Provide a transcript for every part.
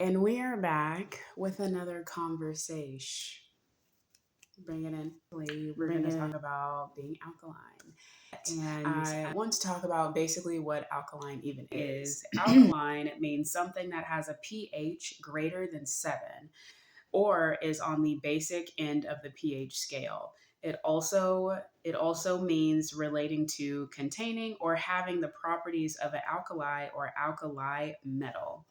And we are back with another conversation. Bring it in. We're going to talk about being alkaline. And I want to talk about basically what alkaline even is. Alkaline means something that has a pH greater than 7 or is on the basic end of the pH scale. It also means relating to containing or having the properties of an alkali or alkali metal.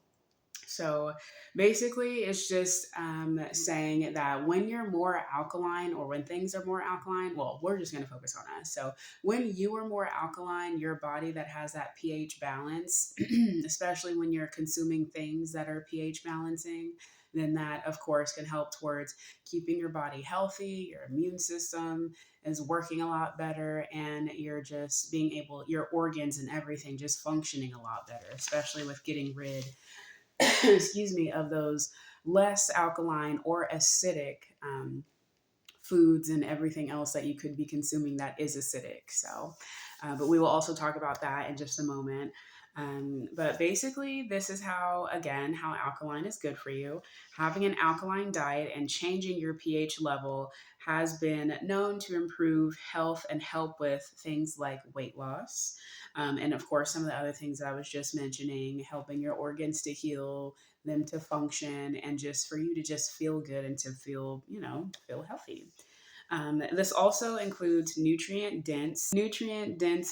So basically, it's just saying that when you're more alkaline or when things are more alkaline, well, we're just going to focus on us. So when you are more alkaline, your body that has that pH balance, especially when you're consuming things that are pH balancing, then that, of course, can help towards keeping your body healthy, your immune system is working a lot better, and you're just being able, your organs and everything just functioning a lot better, especially with getting rid excuse me, of those less alkaline or acidic foods and everything else that you could be consuming that is acidic. So, but we will also talk about that in just a moment. But basically, this is how alkaline is good for you. Having an alkaline diet and changing your pH level has been known to improve health and help with things like weight loss. And of course, some of the other things that I was just mentioning, helping your organs to heal, them to function, and just for you to just feel good and to feel, feel healthy. This also includes nutrient dense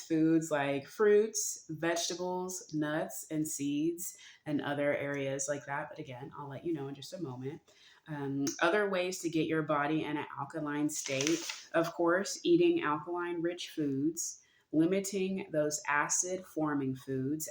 foods like fruits, vegetables, nuts, and seeds, and other areas like that. But again, I'll let you know in just a moment. Other ways to get your body in an alkaline state, of course, eating alkaline rich foods, limiting those acid forming foods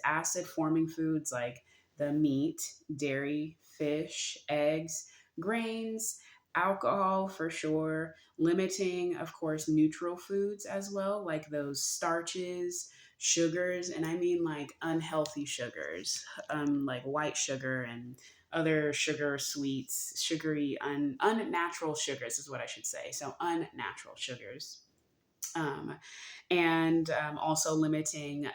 like the meat, dairy, fish, eggs, grains, alcohol for sure, limiting, of course, neutral foods as well, like those starches, sugars, and I mean like unhealthy sugars, like white sugar and other sugar sweets, unnatural sugars is what I should say. So unnatural sugars. Um, and also limiting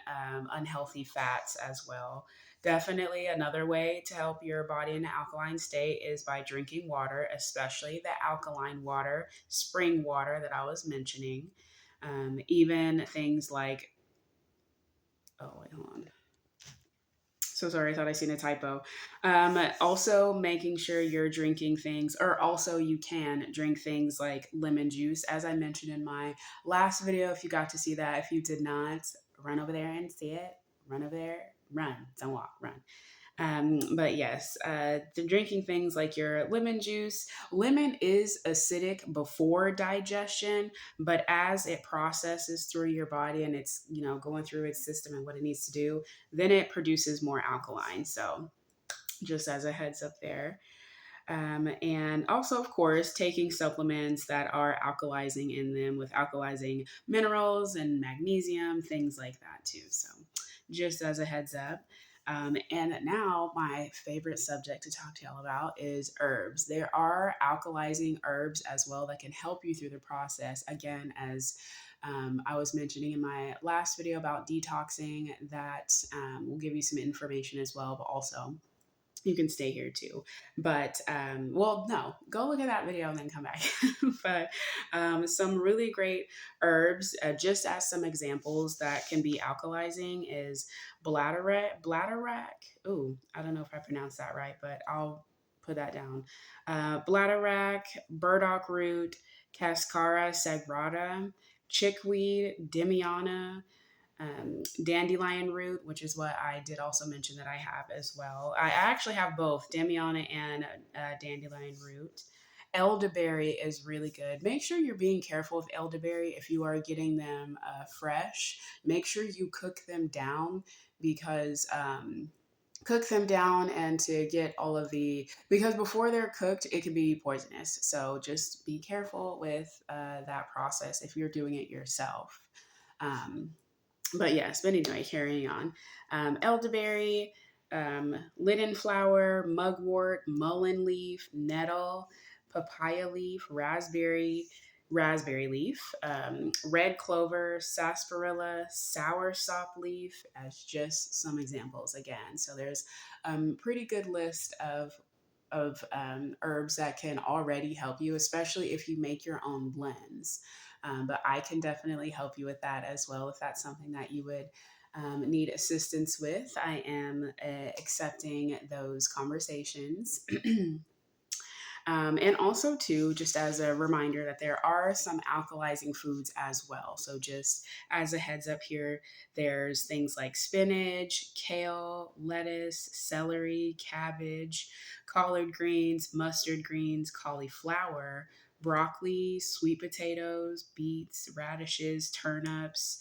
unhealthy fats as well. Definitely another way to help your body in an alkaline state is by drinking water, especially the alkaline water, spring water that I was mentioning. Even things like, oh, wait, hold on. So sorry, I thought I seen a typo. Also, making sure you're drinking things, or also you can drink things like lemon juice, as I mentioned in my last video. If you got to see that, if you did not, run over there and see it. Run over there, run, don't walk, run. But yes, drinking things like your lemon juice. Lemon is acidic before digestion, but as it processes through your body and it's, going through its system and what it needs to do, then it produces more alkaline. So just as a heads up there. And also, of course, taking supplements that are alkalizing in them with alkalizing minerals and magnesium, things like that too. So just as a heads up. And now my favorite subject to talk to y'all about is herbs. There are alkalizing herbs as well that can help you through the process. Again, as I was mentioning in my last video about detoxing, that will give you some information as well, but also you can stay here too. But well, no, go look at that video and then come back. But some really great herbs, just as some examples that can be alkalizing, is bladderwrack. Ooh, I don't know if I pronounced that right, but I'll put that down. Bladderwrack, burdock root, cascara sagrada, chickweed, demiana, dandelion root, which is what I did also mention that I have as well. I actually have both Damiana and dandelion root. Elderberry is really good. Make sure you're being careful with elderberry if you are getting them fresh. Make sure you cook them down because cook them down and to get all of because before they're cooked it can be poisonous, so just be careful with that process if you're doing it yourself. But yes, but anyway, carrying on. Elderberry, linen flower, mugwort, mullein leaf, nettle, papaya leaf, raspberry, raspberry leaf, red clover, sarsaparilla, sour sop leaf, as just some examples again. So there's a pretty good list of herbs that can already help you, especially if you make your own blends. But I can definitely help you with that as well if that's something that you would need assistance with. I am accepting those conversations. And also, too, just as a reminder that there are some alkalizing foods as well. So, just as a heads up here, there's things like spinach, kale, lettuce, celery, cabbage, collard greens, mustard greens, cauliflower, broccoli, sweet potatoes, beets, radishes, turnips.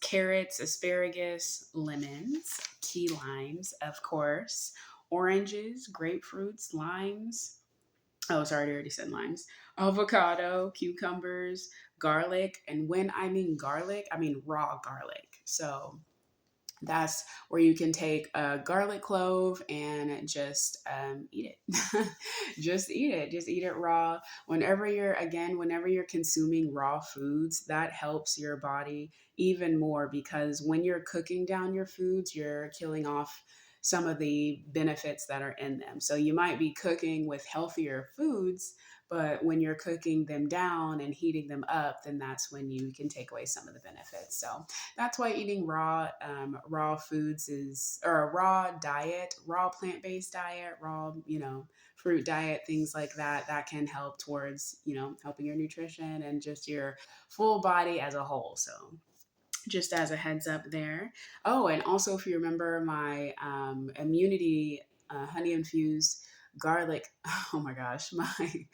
Carrots, asparagus, lemons, key limes, of course, oranges, grapefruits, limes. Oh, sorry, I already said limes. Avocado, cucumbers, garlic. And when I mean garlic, I mean raw garlic. So that's where you can take a garlic clove and just eat it. Just eat it. Just eat it raw. Whenever you're consuming raw foods, that helps your body even more because when you're cooking down your foods, you're killing off some of the benefits that are in them. So you might be cooking with healthier foods, but when you're cooking them down and heating them up, then that's when you can take away some of the benefits. So that's why eating raw foods is, or a raw diet, raw plant-based diet, raw, fruit diet, things like that, that can help towards, helping your nutrition and just your full body as a whole. So just as a heads up there. Oh, and also if you remember my immunity honey infused garlic, oh my gosh, my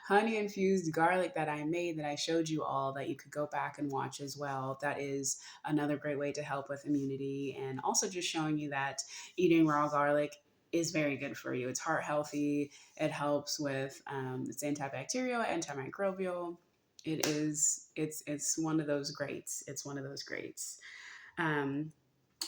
honey infused garlic that I made that I showed you all that you could go back and watch as well. That is another great way to help with immunity and also just showing you that eating raw garlic is very good for you. It's heart healthy. It helps with it's antibacterial, antimicrobial. It's one of those greats. It's one of those greats. Um,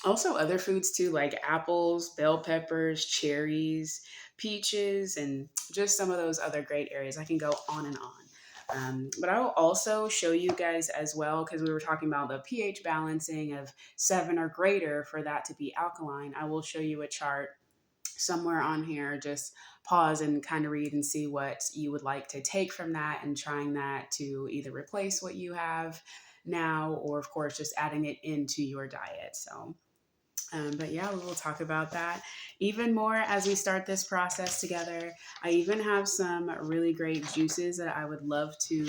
Also other foods too, like apples, bell peppers, cherries, peaches, and just some of those other great areas. I can go on and on. But I will also show you guys as well, because we were talking about the pH balancing of 7 or greater for that to be alkaline. I will show you a chart somewhere on here. Just pause and kind of read and see what you would like to take from that and trying that to either replace what you have now or of course just adding it into your diet. So but yeah, we will talk about that even more as we start this process together. I even have some really great juices that I would love to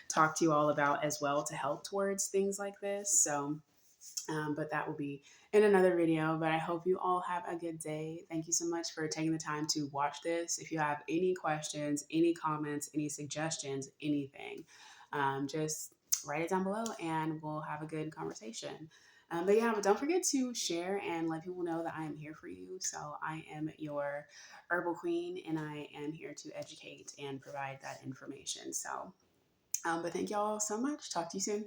talk to you all about as well to help towards things like this. So but that will be in another video. But I hope you all have a good day. Thank you so much for taking the time to watch this. If you have any questions, any comments, any suggestions, anything, just write it down below and we'll have a good conversation. But don't forget to share and let people know that I am here for you. So I am your herbal queen and I am here to educate and provide that information. So, but thank y'all so much. Talk to you soon.